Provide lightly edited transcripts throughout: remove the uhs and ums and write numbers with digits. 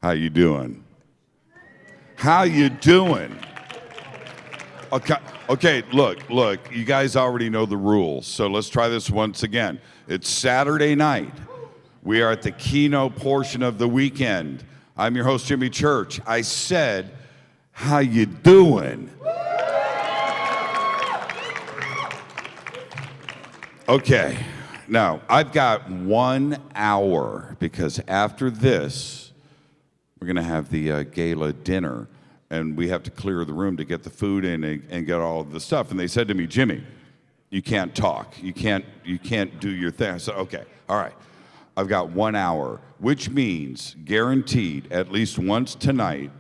How you doing? How you doing? Okay, look, you guys already know the rules, so let's try this once again. It's Saturday night. We are at the keynote portion of the weekend. I'm your host, Jimmy Church. I said, how you doing? Okay, now I've got 1 hour because after this, we're gonna have the gala dinner and we have to clear the room to get the food in and get all of the stuff. And they said to me, Jimmy, you can't talk. You can't do your thing. I said, okay, all right. I've got 1 hour, which means guaranteed at least once tonight,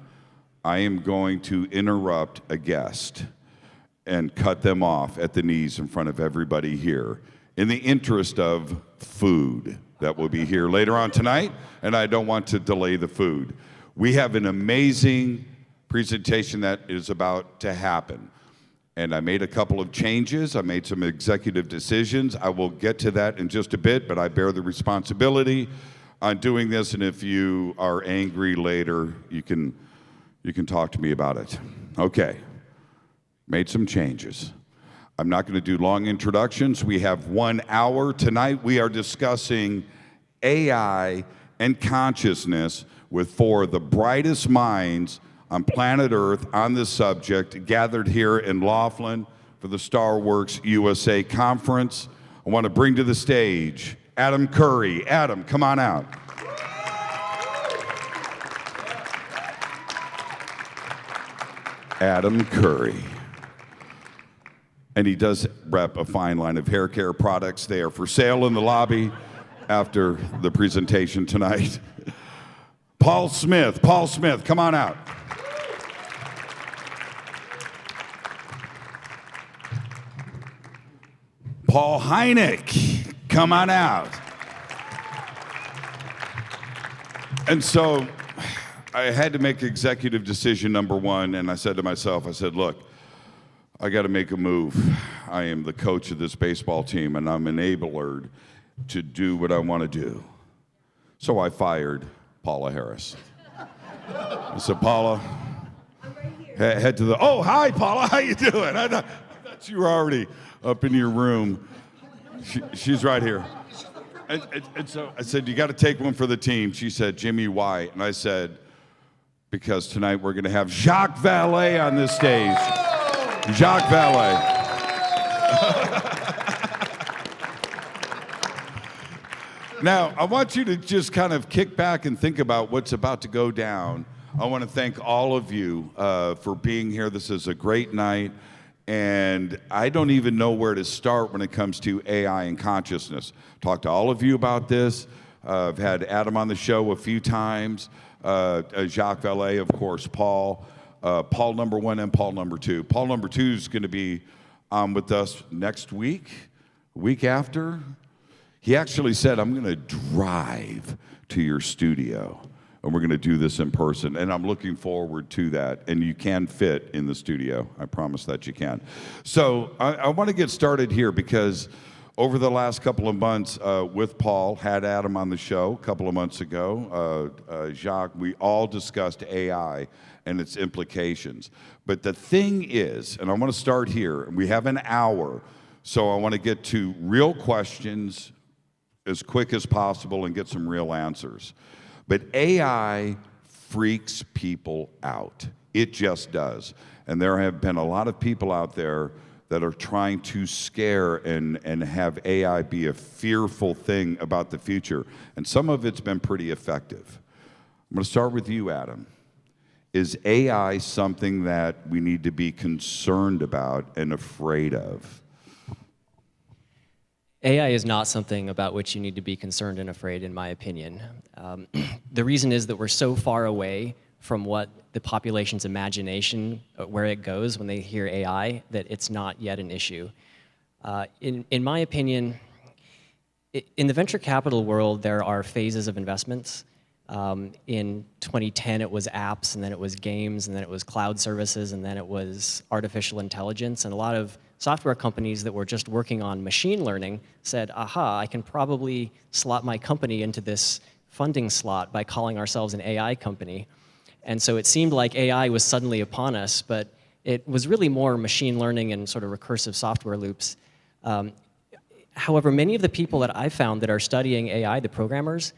I am going to interrupt a guest and cut them off at the knees in front of everybody here in the interest of food that will be here later on tonight, and I don't want to delay the food. We have an amazing presentation that is about to happen. And I made a couple of changes. I made some executive decisions. I will get to that in just a bit, but I bear the responsibility on doing this. And if you are angry later, you can talk to me about it. Okay, made some changes. I'm not going to do long introductions. We have 1 hour. Tonight we are discussing AI and consciousness with 4 of the brightest minds on planet Earth on this subject, gathered here in Laughlin for the Starworksusa conference. I want to bring to the stage Adam Curry. Adam, come on out. Adam Curry. And he does rep a fine line of hair care products. They are for sale in the lobby after the presentation tonight. Paul Smith, come on out. Paul HYNECK, come on out. And so I had to make executive decision number 1, and I said to myself, look, I got to make a move. I am the coach of this baseball team, and I'm enablered to do what I want to do. So I fired Paula Harris. I said, Paula, head to the, oh, hi, Paula, how you doing? I thought you were already up in your room. She's right here. And so I said, you got to take one for the team. She said, Jimmy, why? And I said, because tonight we're going to have Jacques Vallée on this stage. Jacques Vallée. Now, I want you to just kind of kick back and think about what's about to go down. I want to thank all of you for being here. This is a great night. And I don't even know where to start when it comes to AI and consciousness. Talked to all of you about this. I've had Adam on the show a few times. Jacques Vallée, of course, Paul. Paul number 1 and Paul number 2. Paul number 2 is going to be with us next week, week after. He actually said, I'm going to drive to your studio, and we're going to do this in person, and I'm looking forward to that. And you can fit in the studio. I promise that you can. So I want to get started here because over the last couple of months with Paul, had Adam on the show a couple of months ago, Jacques, we all discussed AI and its implications. But the thing is, and I want to start here, and we have an hour, so I want to get to real questions as quick as possible and get some real answers. But AI freaks people out. It just does. And there have been a lot of people out there that are trying to scare and have AI be a fearful thing about the future. And some of it's been pretty effective. I'm going to start with you, Adam. Is AI something that we need to be concerned about and afraid of? AI is not something about which you need to be concerned and afraid, in my opinion. The reason is that we're so far away from what the population's imagination, where it goes when they hear AI, that it's not yet an issue. In my opinion, in the venture capital world, there are phases of investments. In 2010, it was apps, and then it was games, and then it was cloud services, and then it was artificial intelligence. And a lot of software companies that were just working on machine learning said, aha, I can probably slot my company into this funding slot by calling ourselves an AI company. And so it seemed like AI was suddenly upon us, but it was really more machine learning and sort of recursive software loops. However, many of the people that I've found that are studying AI, the programmers,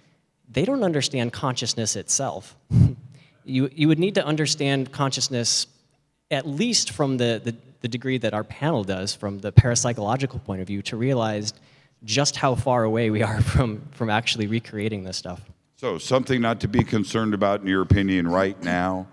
they don't understand consciousness itself. You would need to understand consciousness at least from the degree that our panel does, from the parapsychological point of view, to realize just how far away we are from actually recreating this stuff. So something not to be concerned about, in your opinion, right now?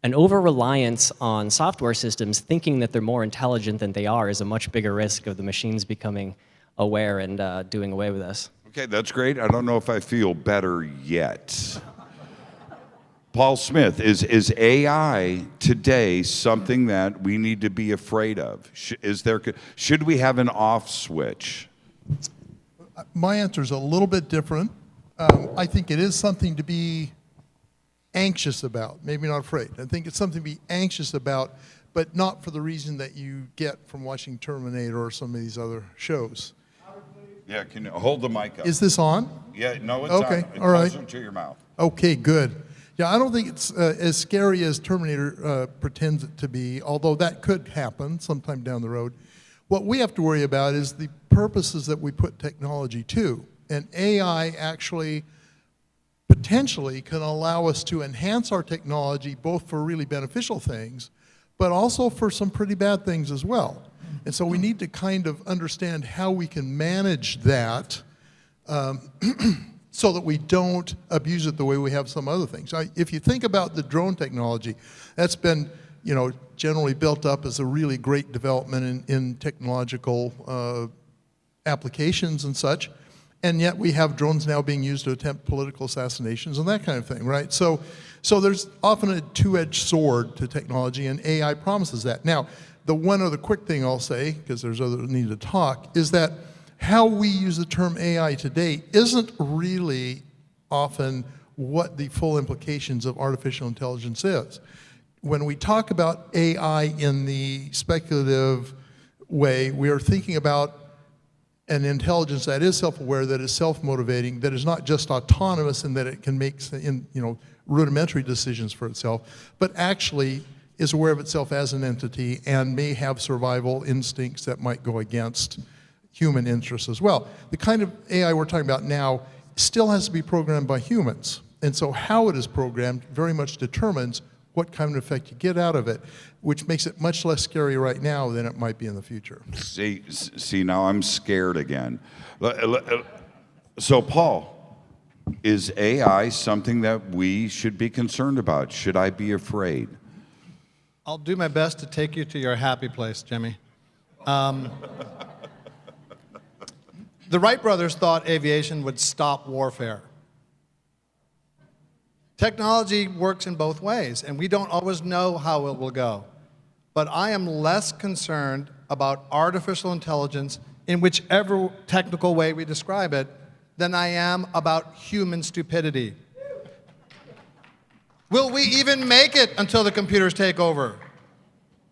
An over-reliance on software systems thinking that they're more intelligent than they are is a much bigger risk of the machines becoming aware and doing away with us. Okay, that's great. I don't know if I feel better yet. Paul Smith, is AI today something that we need to be afraid of? Should we have an off switch? My answer is a little bit different. I think it is something to be anxious about, maybe not afraid. I think it's something to be anxious about, but not for the reason that you get from watching Terminator or some of these other shows. Yeah, can you hold the mic up? Is this on? Yeah, no, it's okay, on. It's all right. closer to your mouth. Okay, good. Yeah, I don't think it's as scary as Terminator pretends it to be, although that could happen sometime down the road. What we have to worry about is the purposes that we put technology to. And AI actually potentially can allow us to enhance our technology both for really beneficial things, but also for some pretty bad things as well. And so we need to kind of understand how we can manage that so that we don't abuse it the way we have some other things. If you think about the drone technology, that's been, generally built up as a really great development in technological applications and such. And yet we have drones now being used to attempt political assassinations and that kind of thing, right? So there's often a two-edged sword to technology, and AI promises that. Now, the one other quick thing I'll say, because there's other need to talk, is that how we use the term AI today isn't really often what the full implications of artificial intelligence is. When we talk about AI in the speculative way, we are thinking about an intelligence that is self-aware, that is self-motivating, that is not just autonomous in that it can make rudimentary decisions for itself, but actually is aware of itself as an entity and may have survival instincts that might go against human interests as well. The kind of AI we're talking about now still has to be programmed by humans. And so how it is programmed very much determines what kind of effect you get out of it, which makes it much less scary right now than it might be in the future. See, now I'm scared again. So, Paul, is AI something that we should be concerned about? Should I be afraid? I'll do my best to take you to your happy place, Jimmy. The Wright brothers thought aviation would stop warfare. Technology works in both ways, and we don't always know how it will go. But I am less concerned about artificial intelligence in whichever technical way we describe it than I am about human stupidity. Will we even make it until the computers take over?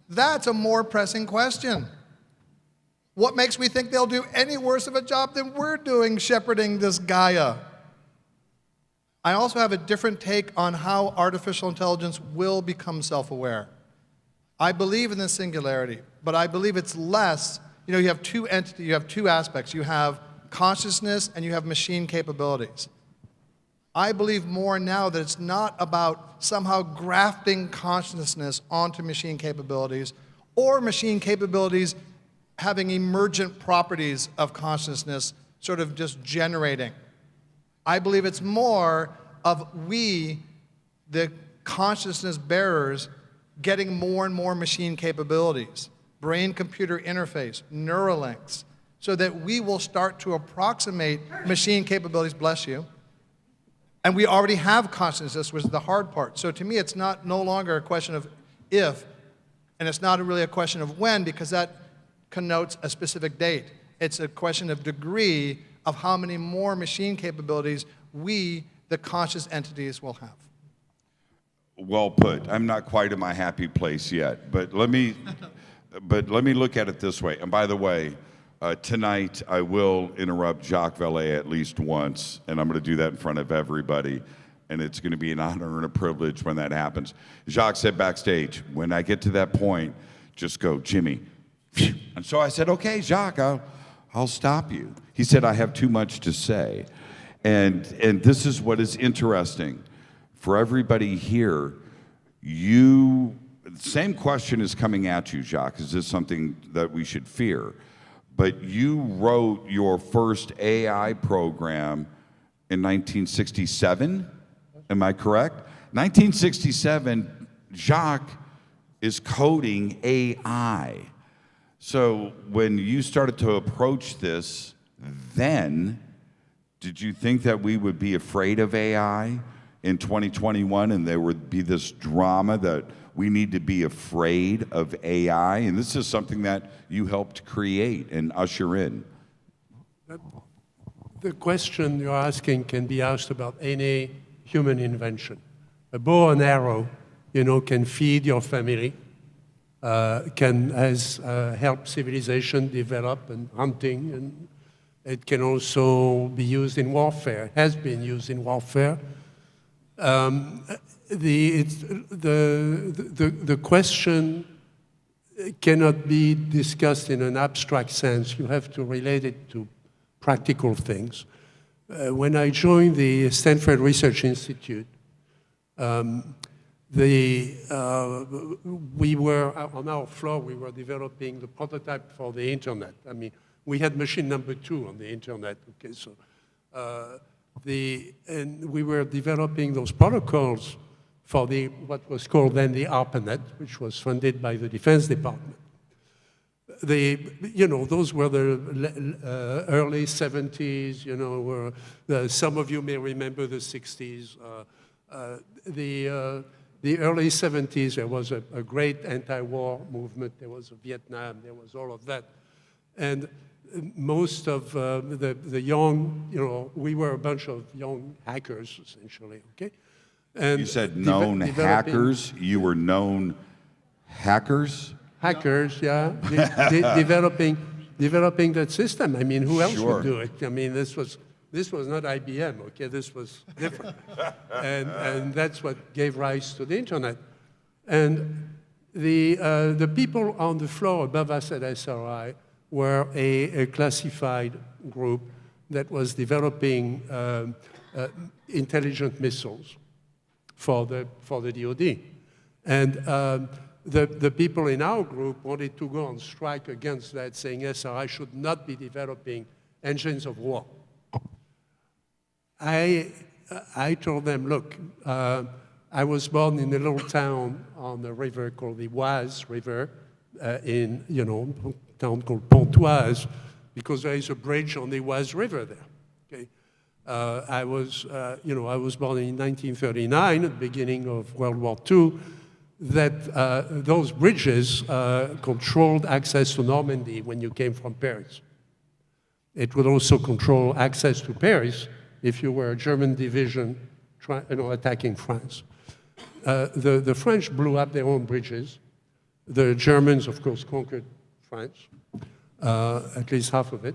That's a more pressing question. What makes me think they'll do any worse of a job than we're doing shepherding this Gaia? I also have a different take on how artificial intelligence will become self-aware. I believe in the singularity, but I believe it's less, you have two entities, you have two aspects. You have consciousness and you have machine capabilities. I believe more now that it's not about somehow grafting consciousness onto machine capabilities or machine capabilities having emergent properties of consciousness sort of just generating. I believe it's more of we, the consciousness bearers, getting more and more machine capabilities, brain-computer interface, Neuralinks, so that we will start to approximate machine capabilities, bless you, and we already have consciousness, which is the hard part. So to me, it's no longer a question of if, and it's not really a question of when, because that connotes a specific date. It's a question of degree of how many more machine capabilities we, the conscious entities, will have. Well put. I'm not quite in my happy place yet, but let me look at it this way. And by the way, tonight I will interrupt Jacques Vallée at least once, and I'm going to do that in front of everybody. And it's going to be an honor and a privilege when that happens. Jacques said backstage, when I get to that point, just go, Jimmy. And so I said, okay, Jacques, I'll stop you. He said, I have too much to say. And this is what is interesting. For everybody here, the same question is coming at you, Jacques. Is this something that we should fear? But you wrote your first AI program in 1967, am I correct? 1967, Jacques is coding AI. So when you started to approach this, then, did you think that we would be afraid of AI in 2021 and there would be this drama that we need to be afraid of AI? And this is something that you helped create and usher in. The question you're asking can be asked about any human invention. A bow and arrow, can feed your family, can help civilization develop and hunting, and it can also be used in warfare, has been used in warfare. The question cannot be discussed in an abstract sense. You have to relate it to practical things. When I joined the Stanford Research Institute, we were, on our floor, we were developing the prototype for the internet. I mean, we had machine number 2 on the internet, okay, so. And we were developing those protocols for what was called then the ARPANET, which was funded by the Defense Department. Those were the early 70s, some of you may remember the 60s. The early 70s, there was a great anti-war movement. There was Vietnam, there was all of that. And most of the young, we were a bunch of young hackers, essentially, okay? And you said known hackers? You were known hackers? Hackers, yeah. Developing that system. I mean, who else would do it? I mean, this was not IBM, okay? This was different. and that's what gave rise to the internet. And the people on the floor above us at SRI were a classified group that was developing intelligent missiles for the DoD. And the people in our group wanted to go on strike against that, saying SRI should not be developing engines of war. I told them, look, I was born in a little town on a river called the Oise River, in a town called Pontoise, because there is a bridge on the Oise River there. Okay, I was born in 1939, at the beginning of World War II. That those bridges controlled access to Normandy when you came from Paris. It would also control access to Paris if you were a German division attacking France. The French blew up their own bridges. The Germans, of course, conquered France, at least half of it,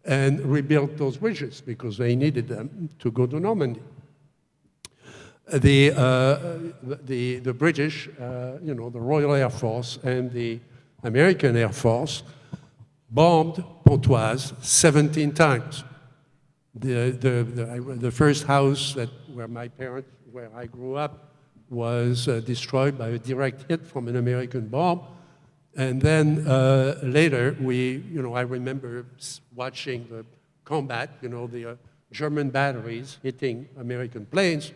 and rebuilt those bridges because they needed them to go to Normandy. The British, the Royal Air Force and the American Air Force bombed Pontoise 17 times. The first house where I grew up, was destroyed by a direct hit from an American bomb. And then later, I remember watching the combat, the German batteries hitting American planes,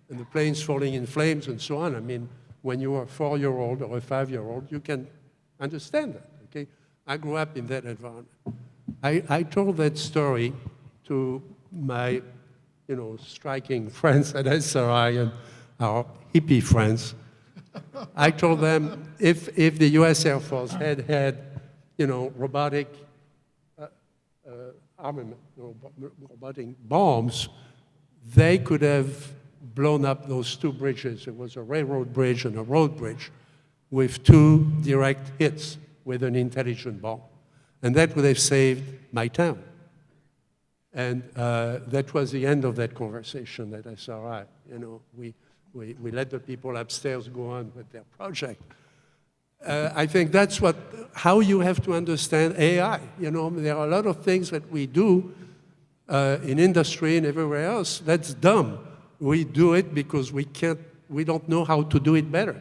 and the planes falling in flames and so on. I mean, when you are a 4-year-old or a 5-year-old, you can understand that, okay? I grew up in that environment. I told that story to my, striking friends at SRI and our hippie friends. I told them if the U.S. Air Force had robotic armament, robotic bombs, they could have blown up those 2 bridges. It was a railroad bridge and a road bridge with 2 direct hits with an intelligent bomb. And that would have saved my town. And that was the end of that conversation, that I said, all right, you know, we let the people upstairs go on with their project. I think that's how you have to understand AI. You know, there are a lot of things that we do in industry and everywhere else that's dumb. We do it because we don't know how to do it better.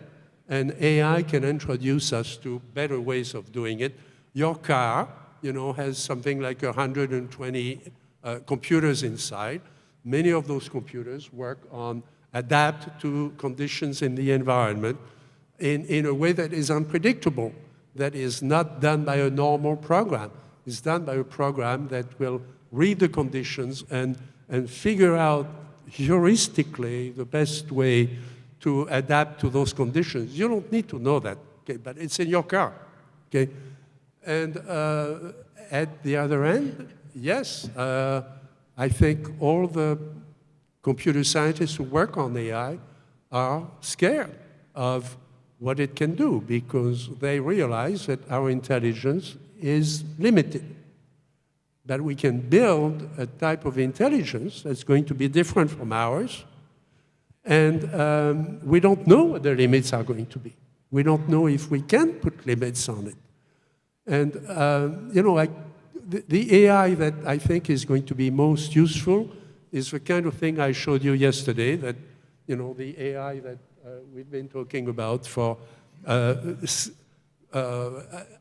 And AI can introduce us to better ways of doing it. Your car, you know, has something like 120 computers inside. Many of those computers adapt to conditions in the environment in a way that is unpredictable, that is not done by a normal program. It's done by a program that will read the conditions and figure out heuristically the best way to adapt to those conditions. You don't need to know that, okay, but it's in your car, okay? And at the other end, yes, I think all the computer scientists who work on AI are scared of what it can do because they realize that our intelligence is limited. That we can build a type of intelligence that's going to be different from ours, and we don't know what the limits are going to be. We don't know if we can put limits on it. And, you know, the AI that I think is going to be most useful is the kind of thing I showed you yesterday, that, you know, the AI that we've been talking about for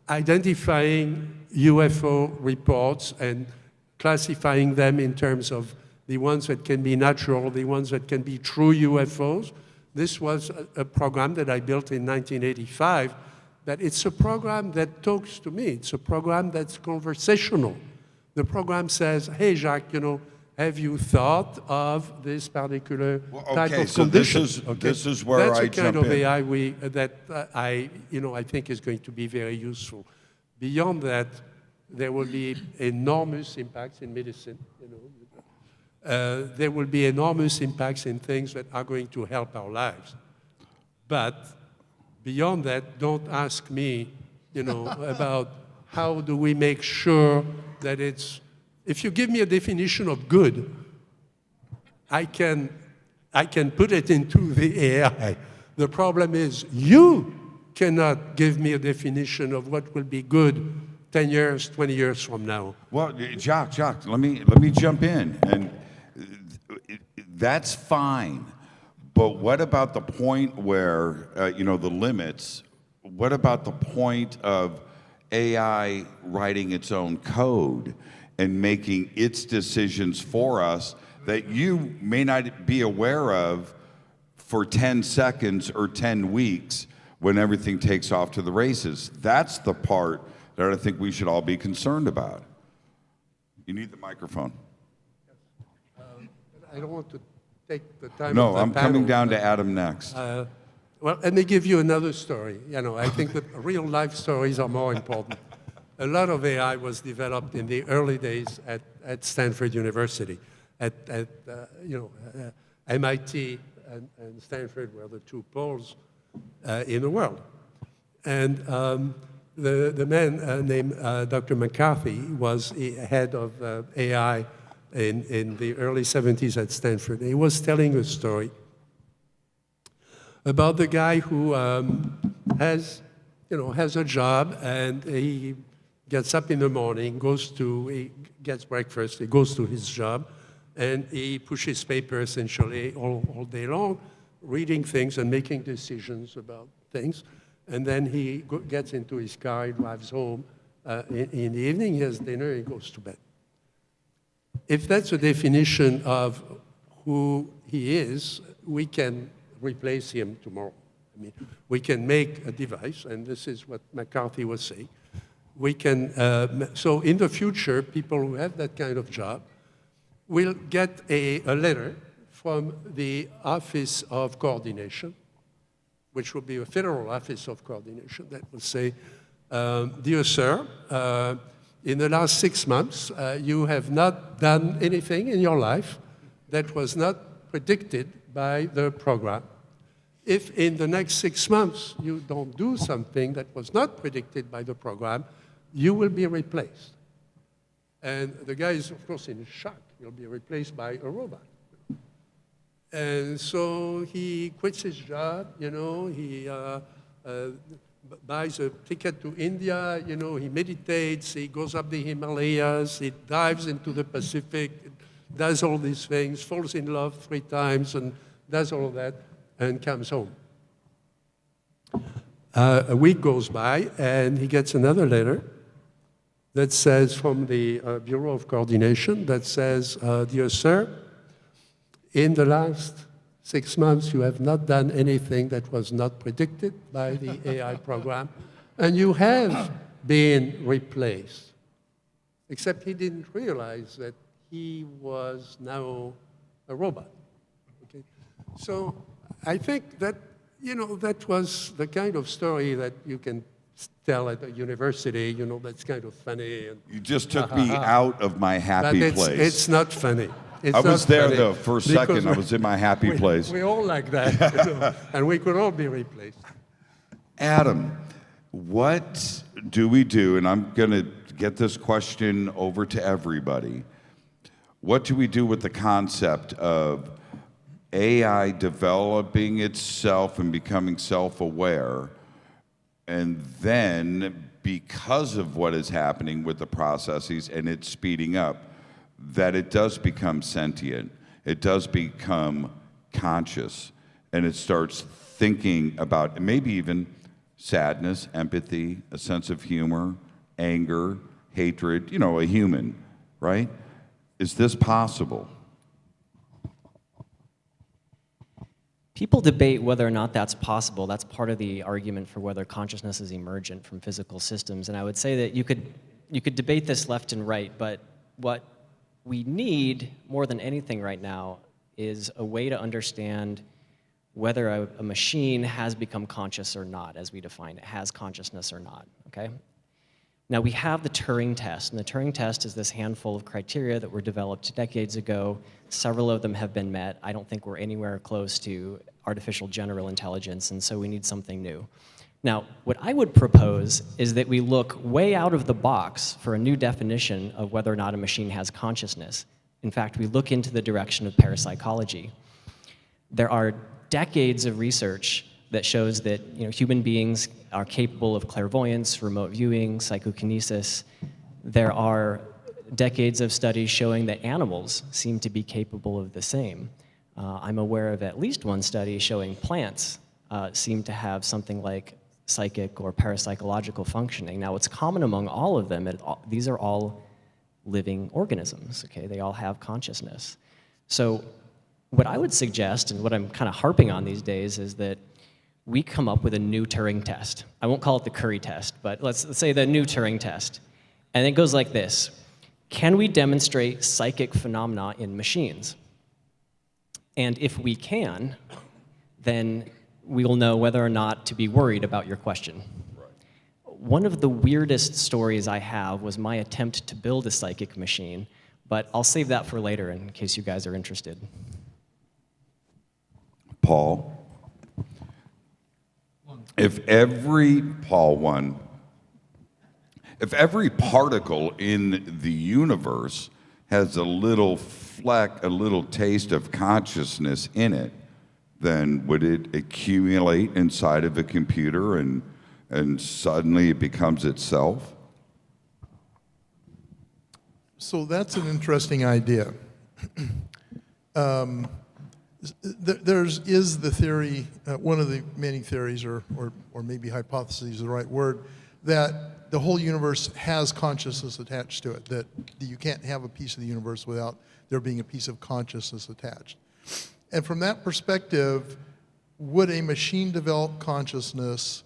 identifying UFO reports and classifying them in terms of the ones that can be natural, the ones that can be true UFOs. This was a program that I built in 1985, that it's a program that talks to me. It's a program that's conversational. The program says, hey, Jacques, you know, have you thought of this particular type of condition? This is where that's I the kind jump of in. AI I think is going to be very useful. Beyond that, there will be enormous impacts in medicine. You know, there will be enormous impacts in things that are going to help our lives. But beyond that, don't ask me, you know, about how do we make sure that it's. If you give me a definition of good, I can put it into the AI. The problem is you cannot give me a definition of what will be good 10 years, 20 years from now. Well, Jacques, let me jump in, and that's fine. But what about the point where you know, the limits? What about the point of AI writing its own code and making its decisions for us that you may not be aware of for 10 seconds or 10 weeks when everything takes off to the races? That's the part that I think we should all be concerned about. You need the microphone. I don't want to take the time. No, of the I'm panel, coming down to Adam next. Well, let me give you another story. You know, I think that real life stories are more important. A lot of AI was developed in the early days at Stanford University. MIT and Stanford were the two poles in the world. And the man named Dr. McCarthy was head of AI in the early 70s at Stanford. He was telling a story about the guy who has a job, and he gets up in the morning, he gets breakfast, he goes to his job, and he pushes paper essentially all day long, reading things and making decisions about things. And then he gets into his car, he drives home. In the evening, he has dinner, he goes to bed. If that's a definition of who he is, we can replace him tomorrow. I mean, we can make a device, and this is what McCarthy was saying. We can, so in the future, people who have that kind of job will get a letter from the Office of Coordination, which will be a federal office of coordination, that will say, dear sir, in the last 6 months, you have not done anything in your life that was not predicted by the program. If in the next 6 months you don't do something that was not predicted by the program, you will be replaced. And the guy is, of course, in shock. He'll be replaced by a robot. And so he quits his job, he buys a ticket to India, he meditates, he goes up the Himalayas, he dives into the Pacific, does all these things, falls in love 3 times, and does all that, and comes home. A week goes by, and he gets another letter that says, from the Bureau of Coordination, that says, "Dear sir, in the last 6 months, you have not done anything that was not predicted by the AI program, and you have been replaced." Except he didn't realize that he was now a robot. Okay? So I think that, that was the kind of story that you can tell at a university, that's kind of funny. And You just took me out of my happy but place. it's not funny. It's I was not there funny though for a second. because I was in my happy place. We all like that, and we could all be replaced. Adam, what do we do? And I'm going to get this question over to everybody. What do we do with the concept of AI developing itself and becoming self-aware, and then because of what is happening with the processes and it's speeding up, that it does become sentient, it does become conscious, and it starts thinking about maybe even sadness, empathy, a sense of humor, anger, hatred, a human, right? Is this possible? People debate whether or not that's possible. That's part of the argument for whether consciousness is emergent from physical systems. And I would say that you could debate this left and right, but what we need more than anything right now is a way to understand whether a machine has become conscious or not, as we define it, has consciousness or not, okay? Now, we have the Turing test, and the Turing test is this handful of criteria that were developed decades ago. Several of them have been met. I don't think we're anywhere close to artificial general intelligence, and so we need something new. Now, what I would propose is that we look way out of the box for a new definition of whether or not a machine has consciousness. In fact, we look into the direction of parapsychology. There are decades of research that shows that human beings are capable of clairvoyance, remote viewing, psychokinesis. There are decades of studies showing that animals seem to be capable of the same. I'm aware of at least one study showing plants seem to have something like psychic or parapsychological functioning. Now, what's common among all of them, these are all living organisms, okay? They all have consciousness. So what I would suggest, and what I'm kind of harping on these days, is that we come up with a new Turing test. I won't call it the Curry test, but let's say the new Turing test. And it goes like this. Can we demonstrate psychic phenomena in machines? And if we can, then we will know whether or not to be worried about your question. One of the weirdest stories I have was my attempt to build a psychic machine, but I'll save that for later in case you guys are interested. Paul? If every particle in the universe has a little fleck, a little taste of consciousness in it, then would it accumulate inside of a computer and suddenly it becomes itself? So that's an interesting idea. There is the theory, one of the many theories, or maybe hypotheses is the right word, that the whole universe has consciousness attached to it, that you can't have a piece of the universe without there being a piece of consciousness attached. And from that perspective, would a machine develop consciousness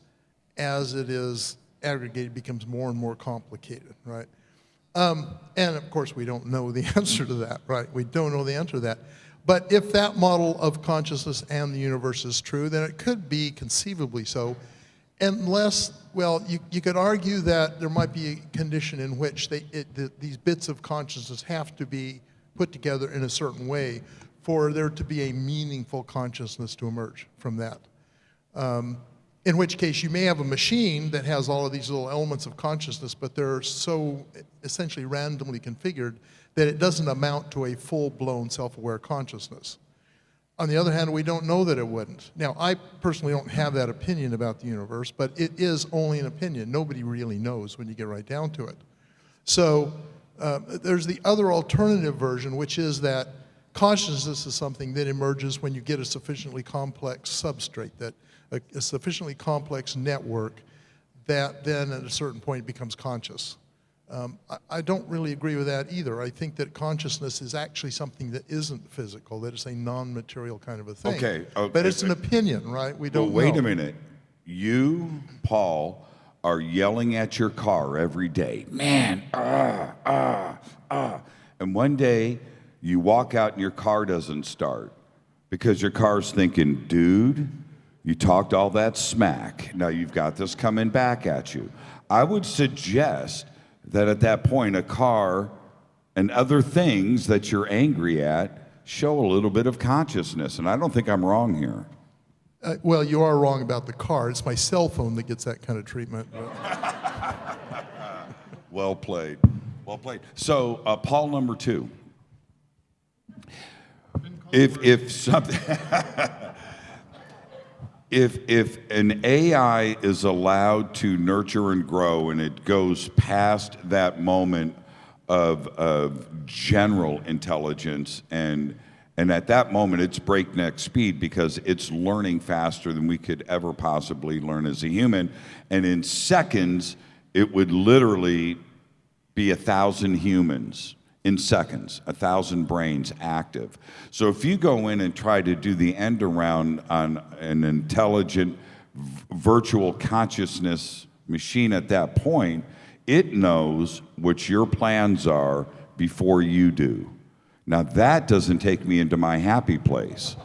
as it is aggregated, becomes more and more complicated, right? And of course, we don't know the answer to that, right? We don't know the answer to that. But if that model of consciousness and the universe is true, then it could be conceivably so, unless, well, you could argue that there might be a condition in which these bits of consciousness have to be put together in a certain way for there to be a meaningful consciousness to emerge from that. In which case you may have a machine that has all of these little elements of consciousness, but they're so essentially randomly configured that it doesn't amount to a full-blown self-aware consciousness. On the other hand, we don't know that it wouldn't. Now, I personally don't have that opinion about the universe, but it is only an opinion. Nobody really knows when you get right down to it. So there's the other alternative version, which is that consciousness is something that emerges when you get a sufficiently complex substrate, that a sufficiently complex network that then at a certain point becomes conscious. I don't really agree with that either. I think that consciousness is actually something that isn't physical, that it's a non-material kind of a thing. Okay. But it's an opinion, right? We don't know. Wait a minute. You, Paul, are yelling at your car every day. Man, And one day, you walk out and your car doesn't start because your car's thinking, dude, you talked all that smack. Now you've got this coming back at you. I would suggest that at that point, a car and other things that you're angry at show a little bit of consciousness. And I don't think I'm wrong here. Well, you are wrong about the car. It's my cell phone that gets that kind of treatment. Well played. Well played. So, Paul number 2. If something, if an AI is allowed to nurture and grow, and it goes past that moment of general intelligence, and at that moment it's breakneck speed because it's learning faster than we could ever possibly learn as a human, and in seconds it would literally be 1,000 humans. In seconds, 1,000 brains active. So if you go in and try to do the end around on an intelligent virtual consciousness machine at that point, it knows what your plans are before you do. Now that doesn't take me into my happy place.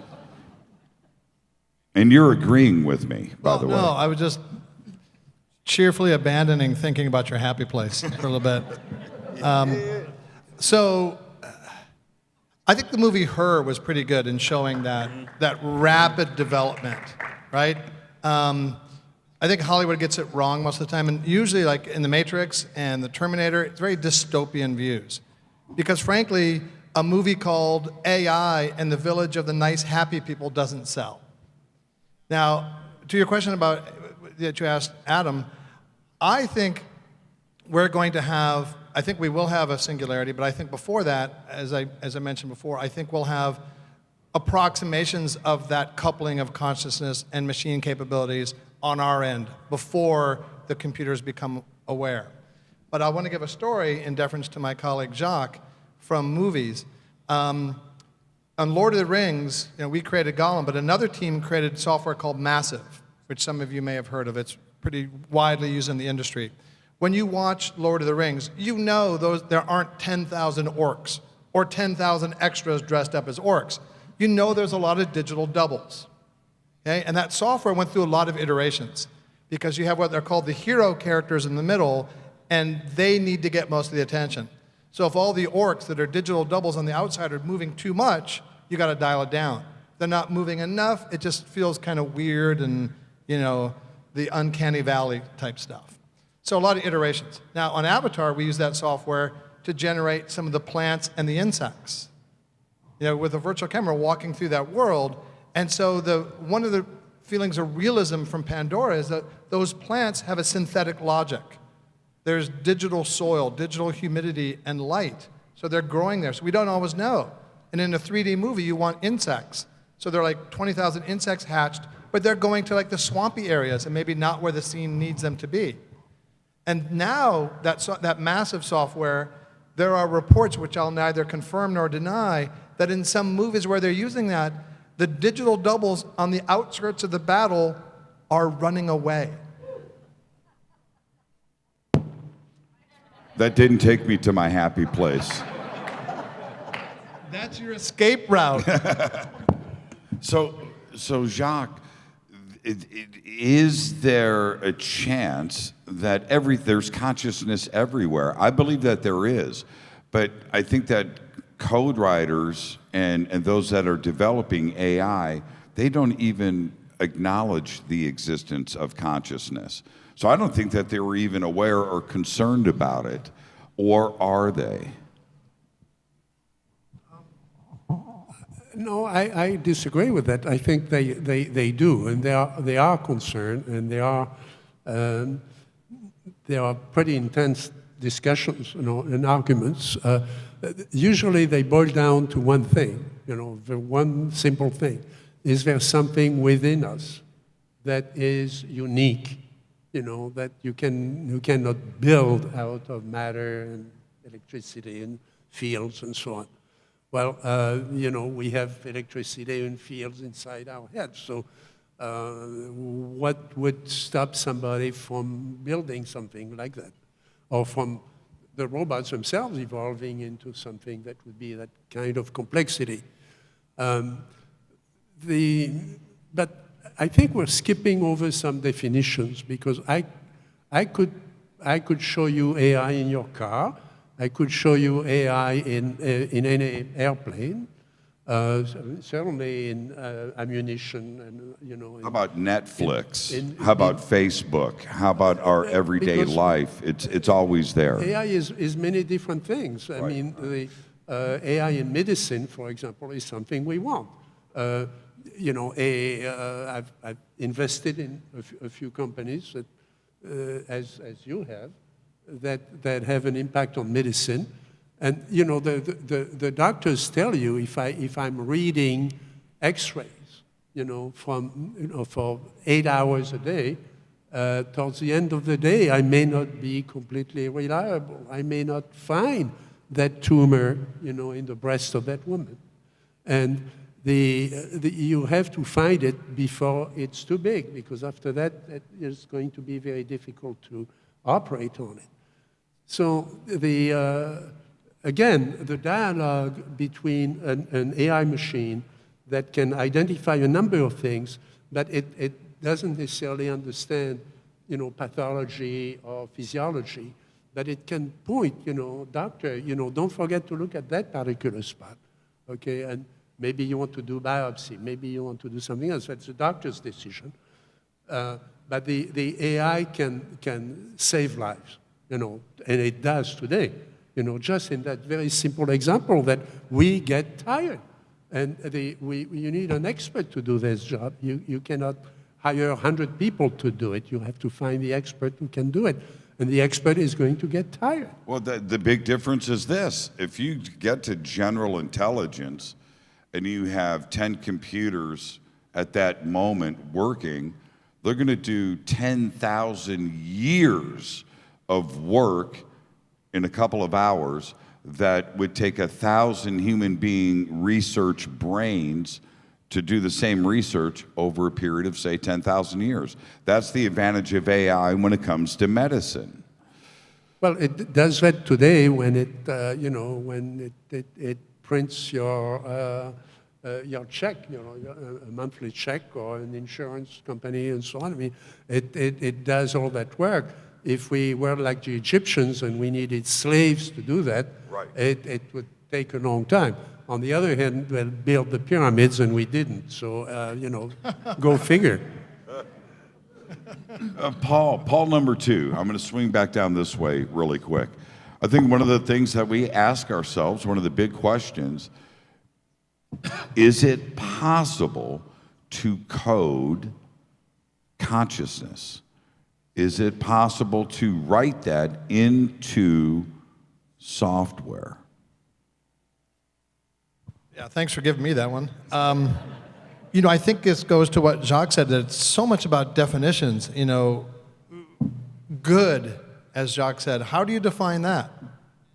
And you're agreeing with me, by the way. No, I was just cheerfully abandoning thinking about your happy place for a little bit. So I think the movie Her was pretty good in showing that rapid development, right? I think Hollywood gets it wrong most of the time, and usually like in The Matrix and The Terminator, it's very dystopian views. Because frankly, a movie called AI and the Village of the Nice Happy People doesn't sell. Now, to your question about that you asked Adam, I think we're going to have, I think we will have a singularity, but I think before that, as I mentioned before, I think we'll have approximations of that coupling of consciousness and machine capabilities on our end before the computers become aware. But I want to give a story in deference to my colleague Jacques from movies. On Lord of the Rings, we created Gollum, but another team created software called Massive, which some of you may have heard of. It's pretty widely used in the industry. When you watch Lord of the Rings, you know there aren't 10,000 orcs or 10,000 extras dressed up as orcs. You know there's a lot of digital doubles. Okay? And that software went through a lot of iterations because you have what they're called the hero characters in the middle, and they need to get most of the attention. So if all the orcs that are digital doubles on the outside are moving too much, you got to dial it down. If they're not moving enough, it just feels kind of weird and, the uncanny valley type stuff. So a lot of iterations. Now, on Avatar, we use that software to generate some of the plants and the insects. With a virtual camera walking through that world. And so one of the feelings of realism from Pandora is that those plants have a synthetic logic. There's digital soil, digital humidity, and light. So they're growing there. So we don't always know. And in a 3D movie, you want insects. So there are like 20,000 insects hatched, but they're going to like the swampy areas and maybe not where the scene needs them to be. And now, that massive software, there are reports, which I'll neither confirm nor deny, that in some movies where they're using that, the digital doubles on the outskirts of the battle are running away. That didn't take me to my happy place. That's your escape route. So Jacques, is there a chance that there's consciousness everywhere? I believe that there is, but I think that code writers and those that are developing AI, they don't even acknowledge the existence of consciousness. So I don't think that they were even aware or concerned about it, or are they? No, I disagree with that. I think they do, and they are concerned, and there are pretty intense discussions, and arguments. Usually they boil down to one thing, the one simple thing. Is there something within us that is unique, that you cannot build out of matter and electricity and fields and so on? Well, we have electricity and fields inside our heads, so what would stop somebody from building something like that? Or from the robots themselves evolving into something that would be that kind of complexity. But I think we're skipping over some definitions, because I could show you AI in your car. I could show you AI in any airplane. Certainly in ammunition and How about Netflix? How about Facebook? How about our everyday life? It's always there. AI is many different things. I mean, the AI in medicine, for example, is something we want. I've invested in a few companies that, as you have, that have an impact on medicine. And the doctors tell you, if I'm reading X-rays, for 8 hours a day, towards the end of the day, I may not be completely reliable. I may not find that tumor, in the breast of that woman, and you have to find it before it's too big, because after that, it's going to be very difficult to operate on it. So again, the dialogue between an AI machine that can identify a number of things, but it doesn't necessarily understand, pathology or physiology, but it can point, doctor, don't forget to look at that particular spot, okay? And maybe you want to do biopsy, maybe you want to do something else. That's the doctor's decision. But the AI can save lives, and it does today. Just in that very simple example that we get tired. And you need an expert to do this job. You cannot hire 100 people to do it. You have to find the expert who can do it. And the expert is going to get tired. Well, the big difference is this. If you get to general intelligence and you have 10 computers at that moment working, they're going to do 10,000 years of work in a couple of hours that would take 1,000 human being research brains to do the same research over a period of, say, 10,000 years. That's the advantage of AI when it comes to medicine. Well, it does that today when it prints your check, a monthly check, or an insurance company and so on. I mean, it does all that work. If we were like the Egyptians and we needed slaves to do that, right, it would take a long time. On the other hand, we'll build the pyramids and we didn't. So, go figure. Paul number 2, I'm going to swing back down this way really quick. I think one of the things that we ask ourselves, one of the big questions, is it possible to code consciousness? Is it possible to write that into software? Yeah, thanks for giving me that one. I think this goes to what Jacques said, that it's so much about definitions. Good, as Jacques said, how do you define that?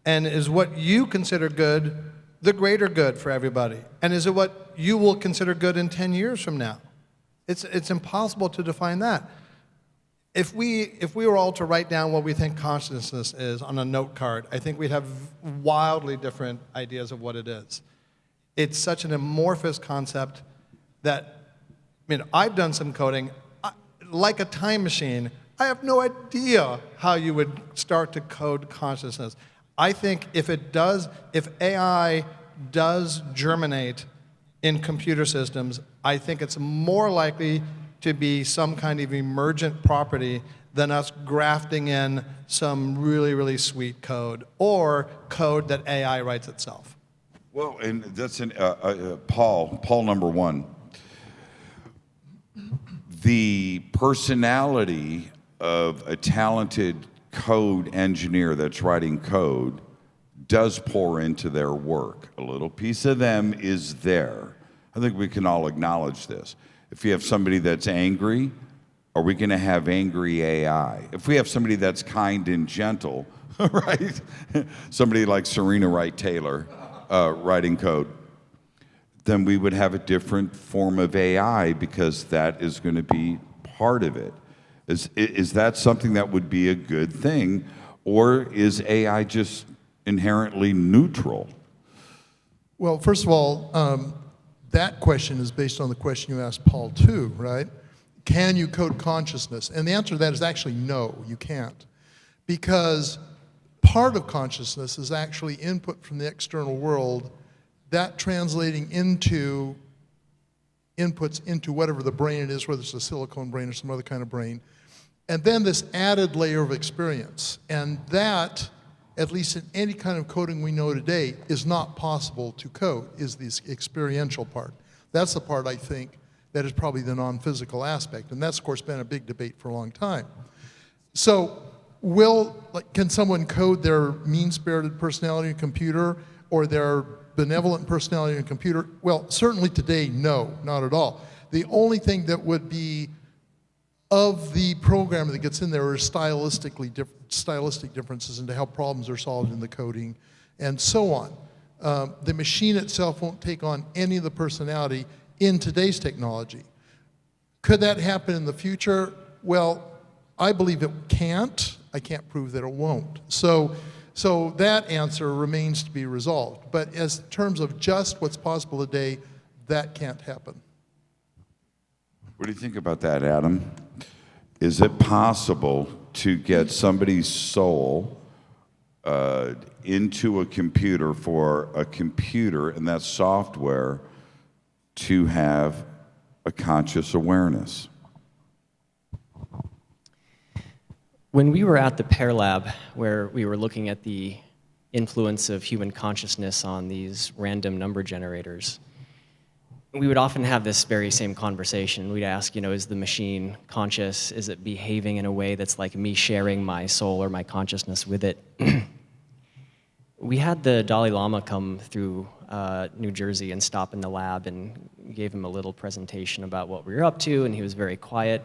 And is what you consider good the greater good for everybody? And is it what you will consider good in 10 years from now? It's impossible to define that. If we were all to write down what we think consciousness is on a note card, I think we'd have wildly different ideas of what it is. It's such an amorphous concept that, I've done some coding. Like a time machine, I have no idea how you would start to code consciousness. I think if AI does germinate in computer systems, I think it's more likely to be some kind of emergent property than us grafting in some really, really sweet code or code that AI writes itself. Well, and that's Paul number one. The personality of a talented code engineer that's writing code does pour into their work. A little piece of them is there. I think we can all acknowledge this. If you have somebody that's angry, are we going to have angry AI? If we have somebody that's kind and gentle, right? Somebody like Serena Wright Taylor writing code, then we would have a different form of AI because that is going to be part of it. Is that something that would be a good thing, or is AI just inherently neutral? Well, first of all, that question is based on the question you asked Paul too, right? Can you code consciousness? And the answer to that is actually no, you can't. Because part of consciousness is actually input from the external world, that translating into inputs into whatever the brain it is, whether it's a silicone brain or some other kind of brain. And then this added layer of experience. And that, at least in any kind of coding we know today, is not possible to code, is this experiential part. That's the part, I think, that is probably the non-physical aspect. And that's, of course, been a big debate for a long time. So can someone code their mean-spirited personality in a computer or their benevolent personality in a computer? Well, certainly today, no, not at all. The only thing that would be of the program that gets in there are stylistic differences into how problems are solved in the coding and so on. The machine itself won't take on any of the personality in today's technology. Could that happen in the future? Well, I believe it can't. I can't prove that it won't. So that answer remains to be resolved. But as in terms of just what's possible today, that can't happen. What do you think about that, Adam? Is it possible to get somebody's soul into a computer for a computer and that software to have a conscious awareness? When we were at the Pear Lab, where we were looking at the influence of human consciousness on these random number generators, we would often have this very same conversation. We'd ask, is the machine conscious? Is it behaving in a way that's like me sharing my soul or my consciousness with it? We had the Dalai Lama come through New Jersey and stop in the lab and gave him a little presentation about what we were up to, and he was very quiet.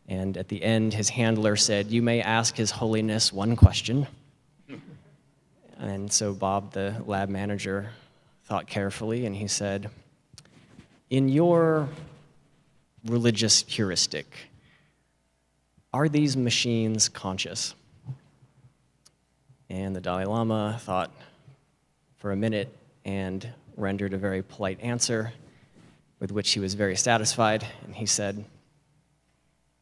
And at the end, his handler said, "You may ask His Holiness one question." And so Bob, the lab manager, thought carefully, and he said, "In your religious heuristic, are these machines conscious?" And the Dalai Lama thought for a minute and rendered a very polite answer with which he was very satisfied. And he said,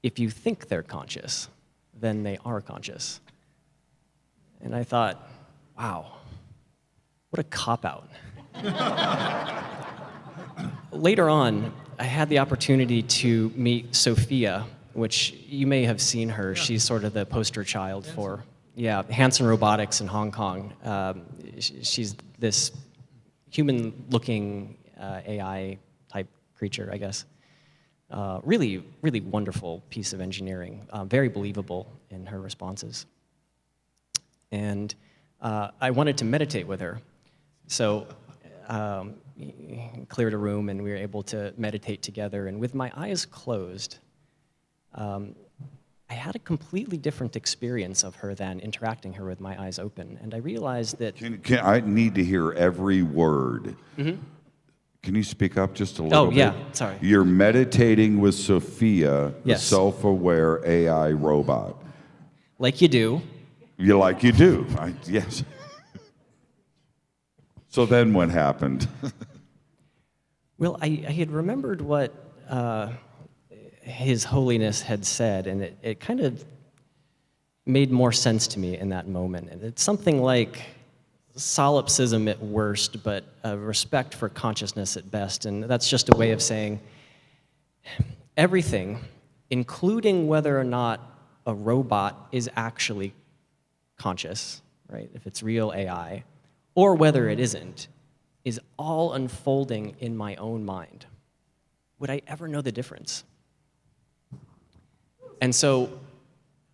"If you think they're conscious, then they are conscious." And I thought, wow, what a cop-out. Later on, I had the opportunity to meet Sophia, which you may have seen her. Yeah. She's sort of the poster child for Hanson Robotics in Hong Kong. She's this human-looking AI-type creature, I guess. Really, really wonderful piece of engineering, very believable in her responses. And I wanted to meditate with her. So cleared a room and we were able to meditate together. And with my eyes closed, I had a completely different experience of her than interacting her with my eyes open. And I realized that... I need to hear every word. Mm-hmm. Can you speak up just a little bit? Oh, yeah, sorry. You're meditating with Sophia, yes, the self-aware AI robot. Like you do. Like you do, yes. So then what happened? Well, I had remembered what His Holiness had said, and it kind of made more sense to me in that moment. And it's something like solipsism at worst, but respect for consciousness at best. And that's just a way of saying everything, including whether or not a robot is actually conscious, right? If it's real AI, or whether it isn't, is all unfolding in my own mind. Would I ever know the difference? And so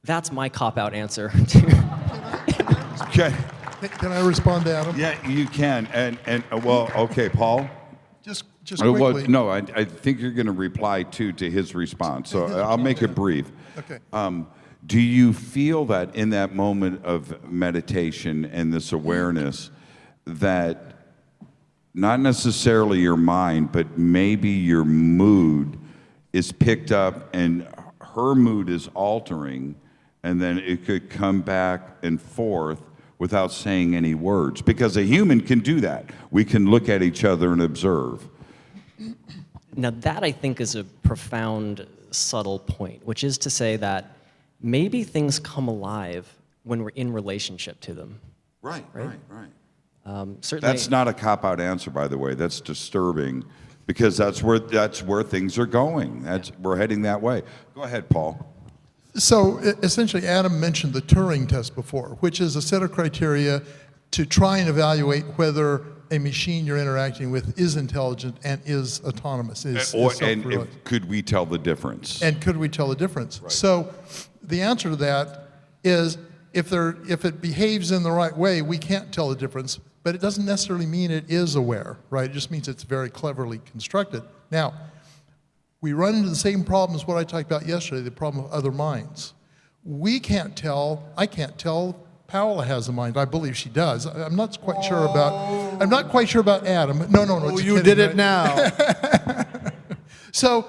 that's my cop-out answer. Okay. Can I respond to Adam? Yeah, you can. And well, okay, Paul. Just Well, quickly. no, I think you're going to reply to his response. So I'll make it brief. Okay. Do you feel that in that moment of meditation and this awareness that not necessarily your mind, but maybe your mood is picked up and her mood is altering, and then it could come back and forth without saying any words? Because a human can do that. We can look at each other and observe. Now that, I think, is a profound, subtle point, which is to say that maybe things come alive when we're in relationship to them. Right. Certainly, That's not a cop-out answer, by the way. That's disturbing, because that's where things are going. We're heading that way. Go ahead, Paul. So essentially, Adam mentioned the Turing test before, which is a set of criteria to try and evaluate whether a machine you're interacting with is intelligent and is autonomous, is self-realized. Could we tell the difference? And could we tell the difference? Right. So the answer to that is if it behaves in the right way, we can't tell the difference, but it doesn't necessarily mean it is aware, right? It just means it's very cleverly constructed. Now, we run into the same problem as what I talked about yesterday, the problem of other minds. I can't tell Paola has a mind. I believe she does. I'm not quite sure about Adam. No. Oh, you did it now. So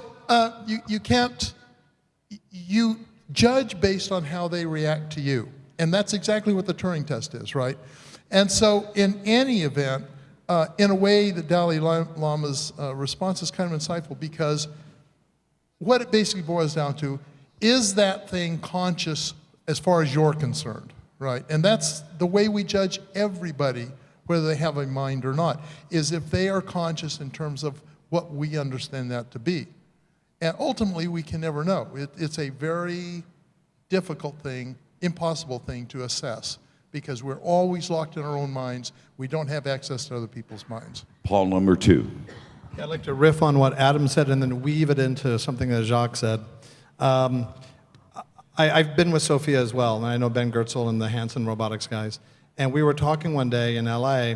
you judge based on how they react to you. And that's exactly what the Turing test is, right? And so in any event, in a way, the Dalai Lama's response is kind of insightful, because what it basically boils down to is that thing conscious as far as you're concerned, right? And that's the way we judge everybody, whether they have a mind or not, is if they are conscious in terms of what we understand that to be. And ultimately, we can never know. It's a very difficult thing, impossible thing to assess, because we're always locked in our own minds. We don't have access to other people's minds. Paul, number 2. Yeah, I'd like to riff on what Adam said and then weave it into something that Jacques said. I've been with Sophia as well, and I know Ben Gertzel and the Hanson Robotics guys. And we were talking one day in LA,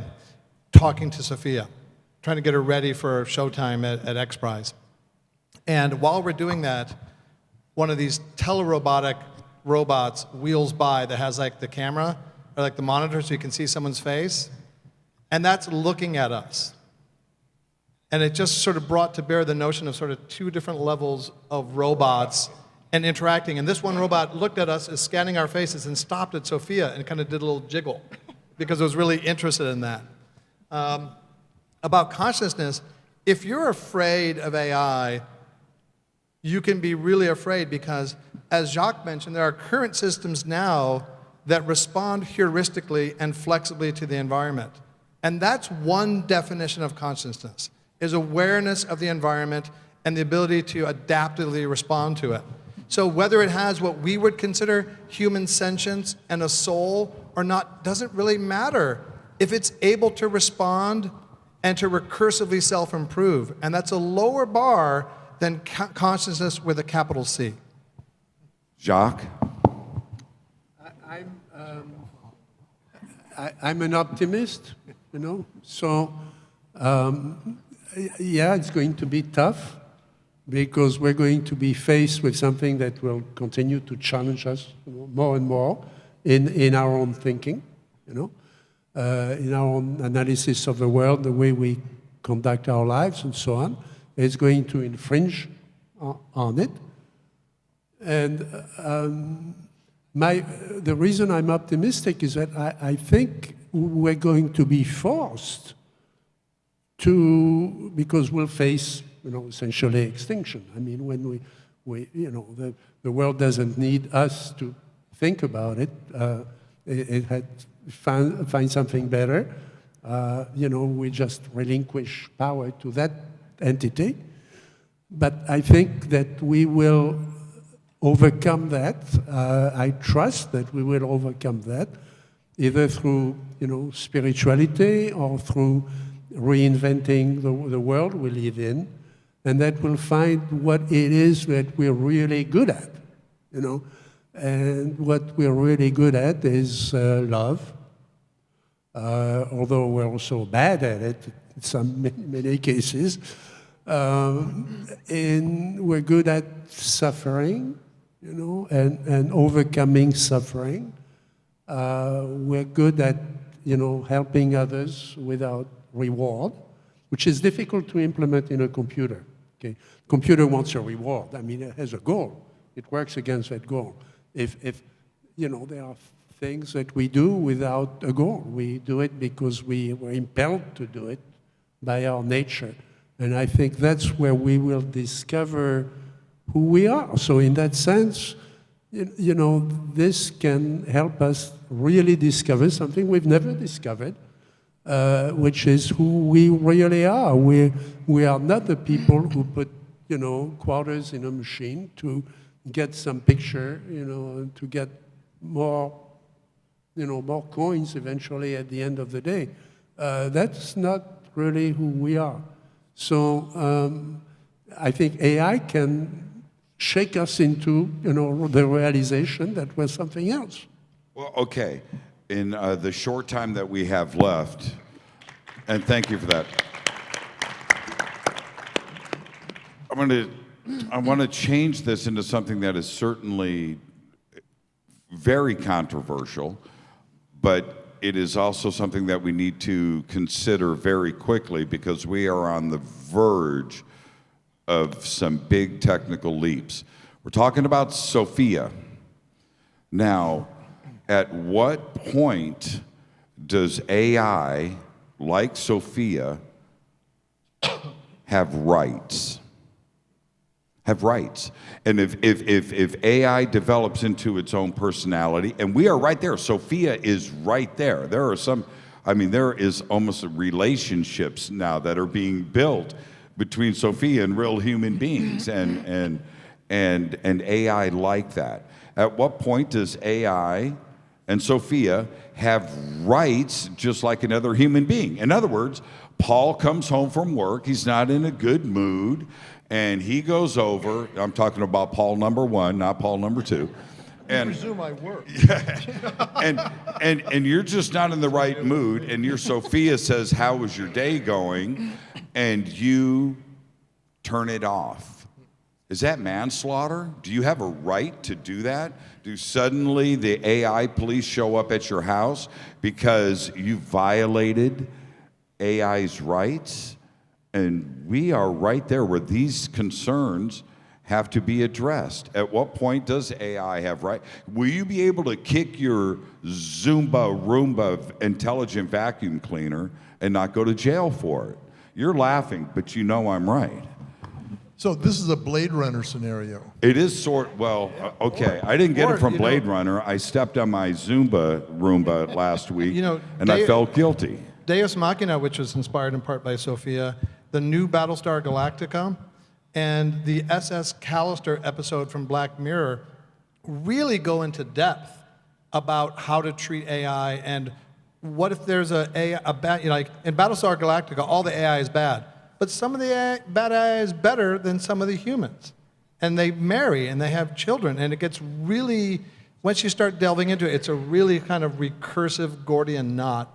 talking to Sophia, trying to get her ready for showtime at X Prize. And while we're doing that, one of these telerobotic robots wheels by that has like the camera or like the monitor so you can see someone's face, and that's looking at us. And it just sort of brought to bear the notion of sort of two different levels of robots and interacting. And this one robot looked at us, is scanning our faces, and stopped at Sophia and kind of did a little jiggle because it was really interested in that. About consciousness, if you're afraid of AI, you can be really afraid because, as Jacques mentioned, there are current systems now that respond heuristically and flexibly to the environment. And that's one definition of consciousness, is awareness of the environment and the ability to adaptively respond to it. So whether it has what we would consider human sentience and a soul or not doesn't really matter if it's able to respond and to recursively self-improve. And that's a lower bar than consciousness with a capital C. Jacques? I'm an optimist, you know, so yeah, it's going to be tough because we're going to be faced with something that will continue to challenge us more and more in our own thinking, you know, in our own analysis of the world, the way we conduct our lives and so on. It's going to infringe on it. And the reason I'm optimistic is that I think we're going to be forced to, because we'll face, you know, essentially extinction. I mean, when we you know, the world doesn't need us to think about it. It had find something better. You know, we just relinquish power to that entity. But I think that we will overcome that. I trust that we will overcome that, either through spirituality or through reinventing the world we live in, and that we'll find what it is that we're really good at, And what we're really good at is love, although we're also bad at it in many cases. And we're good at suffering, and overcoming suffering. We're good at, helping others without reward, which is difficult to implement in a computer. Okay, computer wants a reward. I mean, it has a goal. It works against that goal. If there are things that we do without a goal. We do it because we were impelled to do it by our nature. And I think that's where we will discover who we are. So in that sense, this can help us really discover something we've never discovered, which is who we really are. We are not the people who put, quarters in a machine to get some picture, to get more coins eventually at the end of the day. That's not really who we are. So I think AI can shake us into, the realization that we're something else. Well, okay. In the short time that we have left, and thank you for that, I want to change this into something that is certainly very controversial, but it is also something that we need to consider very quickly because we are on the verge of some big technical leaps. We're talking about Sophia. Now, at what point does AI, like Sophia, have rights? Have rights. And if AI develops into its own personality, and we are right there, Sophia is right there. There is almost relationships now that are being built between Sophia and real human beings and AI like that. At what point does AI and Sophia have rights just like another human being? In other words, Paul comes home from work, he's not in a good mood, and he goes over, I'm talking about Paul number 1, not Paul number 2. And I presume I work. and you're just not in the right mood, and your Sophia says, "How was your day going?" And you turn it off. Is that manslaughter? Do you have a right to do that? Do suddenly the AI police show up at your house because you violated AI's rights? And we are right there where these concerns have to be addressed. At what point does AI have right? Will you be able to kick your Roomba intelligent vacuum cleaner and not go to jail for it? You're laughing, but you know I'm right. So this is a Blade Runner scenario. It is okay. I didn't get it from Blade Runner. I stepped on my Roomba last week, and I felt guilty. Deus Machina, which was inspired in part by Sophia, the new Battlestar Galactica, and the SS Callister episode from Black Mirror really go into depth about how to treat AI and what if there's like in Battlestar Galactica, all the AI is bad, but some of the bad AI is better than some of the humans, and they marry and they have children, and it gets really, once you start delving into it, it's a really kind of recursive Gordian knot.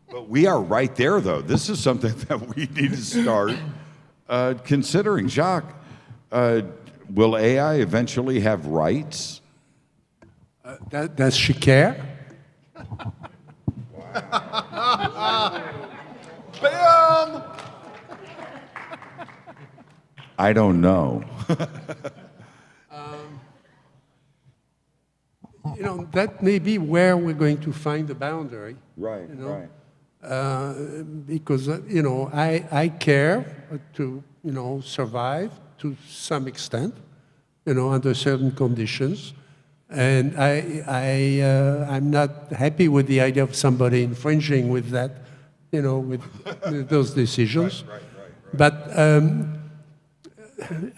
But we are right there, though. This is something that we need to start considering. Jacques, will AI eventually have rights? Does she care? Bam! I don't know. That may be where we're going to find the boundary. Right, right. Because I care to survive to some extent, under certain conditions, and I'm not happy with the idea of somebody infringing with that, with those decisions. Right. But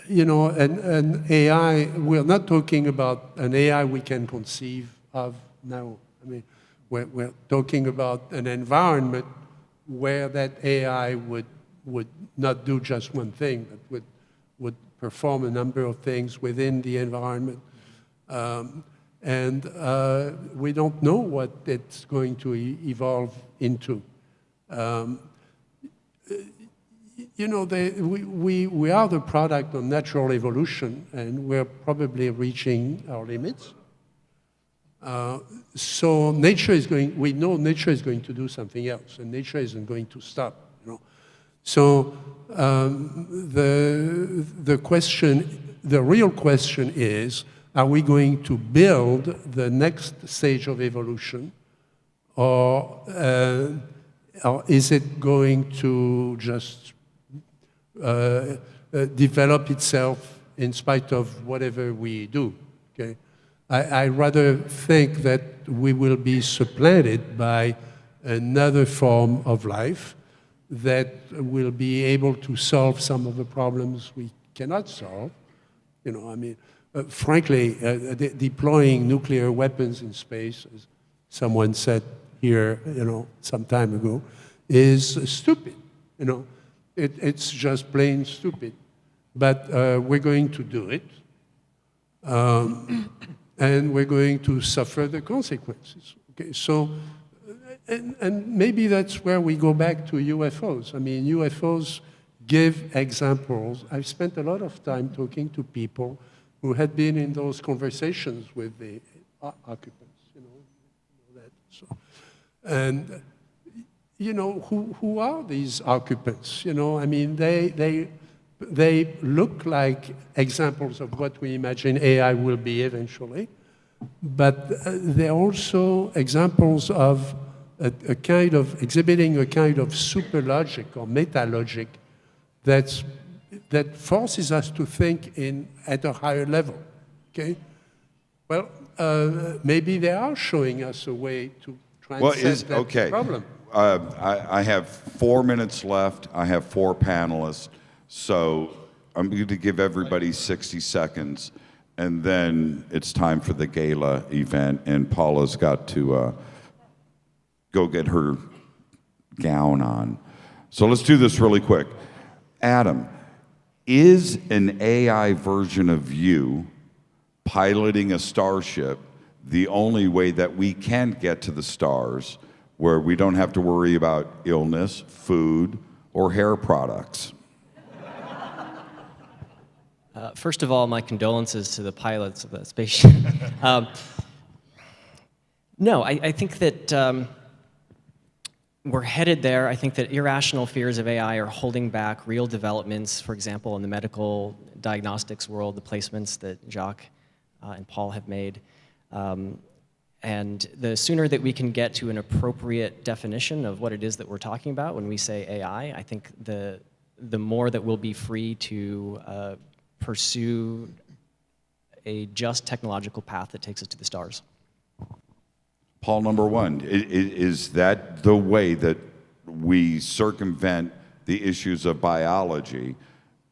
you know, an AI, we're not talking about an AI we can conceive of now. I mean, we're talking about an environment where that AI would not do just one thing, but would perform a number of things within the environment. And we don't know what it's going to evolve into. You know, we are the product of natural evolution, and we're probably reaching our limits. So nature is we know nature is going to do something else, and nature isn't going to stop, you know. So the real question is, are we going to build the next stage of evolution, or is it going to just develop itself in spite of whatever we do? Okay, I rather think that we will be supplanted by another form of life that will be able to solve some of the problems we cannot solve. You know, I mean, frankly, deploying nuclear weapons in space, as someone said here, you know, some time ago, is stupid. You know, it's just plain stupid. But we're going to do it, and we're going to suffer the consequences. Okay, so, and maybe that's where we go back to UFOs. I mean, UFOs give examples. I've spent a lot of time talking to people who had been in those conversations with the occupants, you know that. So, and you know, who are these occupants? You know, I mean, they look like examples of what we imagine AI will be eventually, but they're also examples of a kind of exhibiting a kind of super logic or meta logic that forces us to think at a higher level. Okay, well, maybe they are showing us a way to transcend that problem. I have 4 minutes left. I have 4 panelists, so I'm going to give everybody 60 seconds, and then it's time for the gala event, and Paula's got to go get her gown on. So let's do this really quick. Adam, is an AI version of you piloting a starship the only way that we can get to the stars, where we don't have to worry about illness, food, or hair products? First of all, my condolences to the pilots of that spaceship. No, I think that we're headed there. I think that irrational fears of AI are holding back real developments, for example, in the medical diagnostics world, the placements that Jacques and Paul have made. And the sooner that we can get to an appropriate definition of what it is that we're talking about when we say AI, I think the more that we'll be free to pursue a just technological path that takes us to the stars. Paul, number one, is that the way that we circumvent the issues of biology,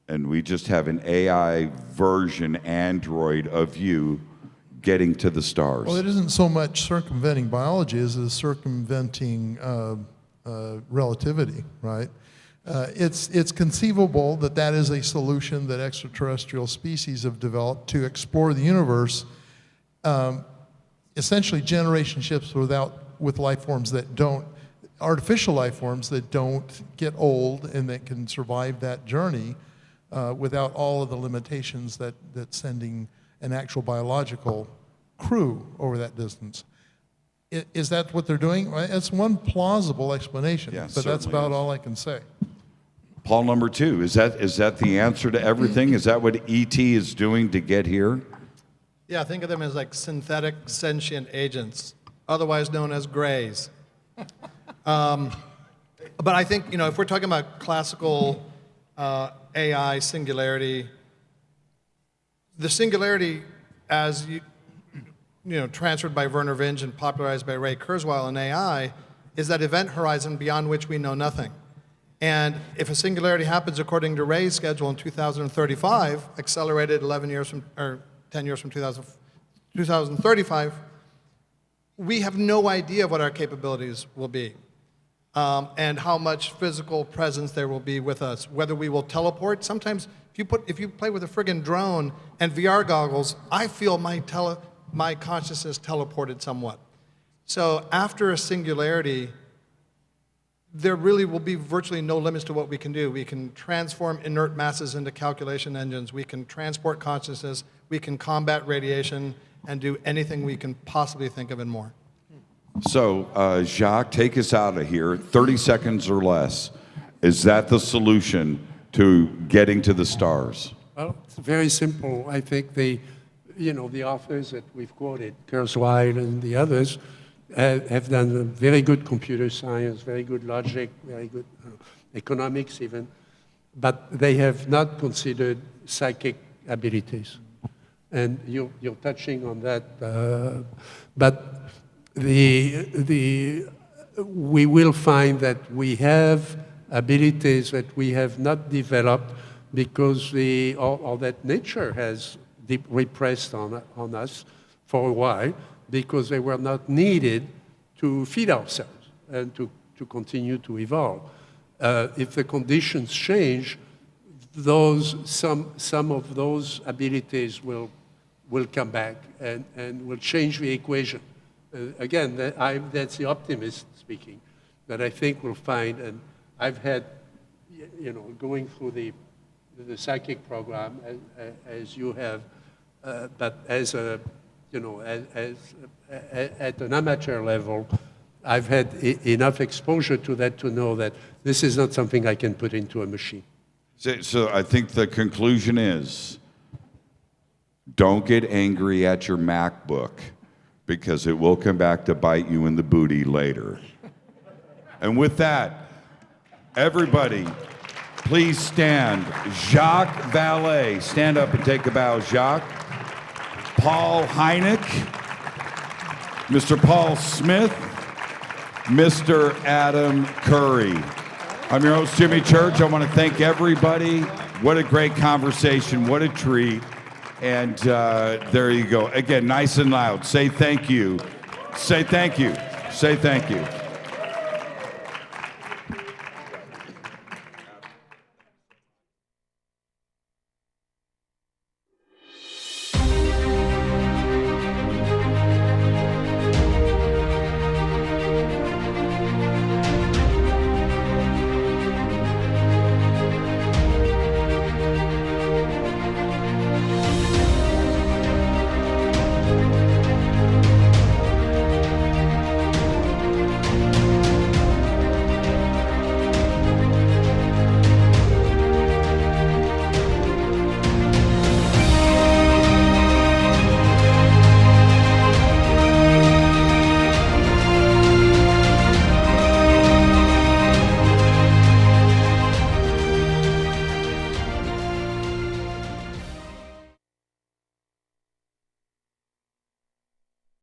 and we just have an AI version android of you getting to the stars? Well, it isn't so much circumventing biology as it is circumventing relativity, right? It's conceivable that that is a solution that extraterrestrial species have developed to explore the universe, essentially generation ships with life forms that don't, artificial life forms that don't get old and that can survive that journey without all of the limitations that sending an actual biological crew over that distance. Is that what they're doing? It's one plausible explanation, Yes, but that's about is. all I can say. Paul, number two, is that the answer to everything? Is that what ET is doing to get here? Yeah, think of them as like synthetic sentient agents, otherwise known as grays. But I think, if we're talking about classical AI singularity, the singularity as transferred by Werner Vinge and popularized by Ray Kurzweil in AI is that event horizon beyond which we know nothing. And if a singularity happens according to Ray's schedule in 2035, accelerated 11 years from, or 10 years from 2035, we have no idea what our capabilities will be and how much physical presence there will be with us, whether we will teleport. Sometimes if you play with a friggin' drone and VR goggles, I feel my consciousness teleported somewhat. So after a singularity, there really will be virtually no limits to what we can do. We can transform inert masses into calculation engines. We can transport consciousness. We can combat radiation and do anything we can possibly think of and more. So, Jacques, take us out of here. 30 seconds or less. Is that the solution to getting to the stars? Well, it's very simple. I think the authors that we've quoted, Kurzweil and the others, have done very good computer science, very good logic, very good economics even, but they have not considered psychic abilities. And you're touching on that, but we will find that we have abilities that we have not developed because all that nature has repressed on us for a while, because they were not needed to feed ourselves and to continue to evolve. If the conditions change, some of those abilities will come back and will change the equation. Again, that's the optimist speaking, that I think we'll find, and I've had, going through the psychic program as you have, but as a at an amateur level, I've had enough exposure to that to know that this is not something I can put into a machine. So I think the conclusion is, don't get angry at your MacBook, because it will come back to bite you in the booty later. And with that, everybody, please stand. Jacques Vallée, stand up and take a bow. Jacques. Paul HYNECK, Mr. Paul Smith, Mr. Adam Curry. I'm your host, Jimmy Church. I want to thank everybody. What a great conversation. What a treat. And there you go. Again, nice and loud. Say thank you. Say thank you. Say thank you.